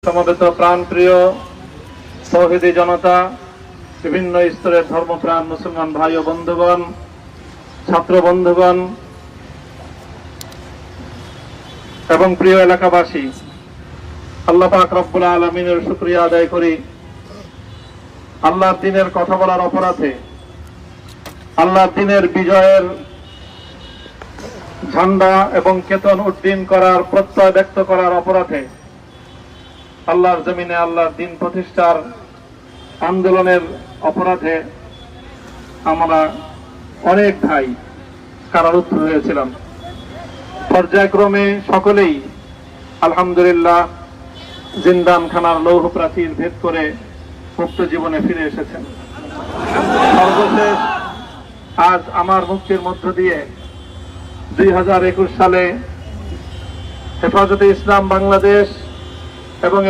সমবেত প্রাণপ্রিয় তৌহিদি জনতা, বিভিন্ন স্তরের ধর্মপ্রাণ মুসলমান ভাই ও বন্ধুগণ, ছাত্র বন্ধুগণ এবং প্রিয় এলাকাবাসী, আল্লাহ পাক রব্বুল আলামিনের শুকরিয়া আদায় করি। আল্লাহর দ্বীনের কথা বলার অপরাধে, আল্লাহর দ্বীনের বিজয়ের ঝান্ডা এবং কেতন উড্ডীন করার প্রত্যয় ব্যক্ত করার অপরাধে, আল্লাহর জমিনে আল্লাহর দ্বীন প্রতিষ্ঠার আন্দোলনের অপরাধে আমরা অনেক ভাই কারারুদ্ধ হয়েছিলাম। পর্যায়ক্রমে সকলেই আলহামদুলিল্লাহ জিন্দানখানার লৌহ প্রাচীর ভেদ করে মুক্ত জীবনে ফিরে এসেছেন। সর্বশেষ আজ আমার মুক্তির মধ্য দিয়ে 2021 সালে হেফাজতে ইসলাম বাংলাদেশ এবং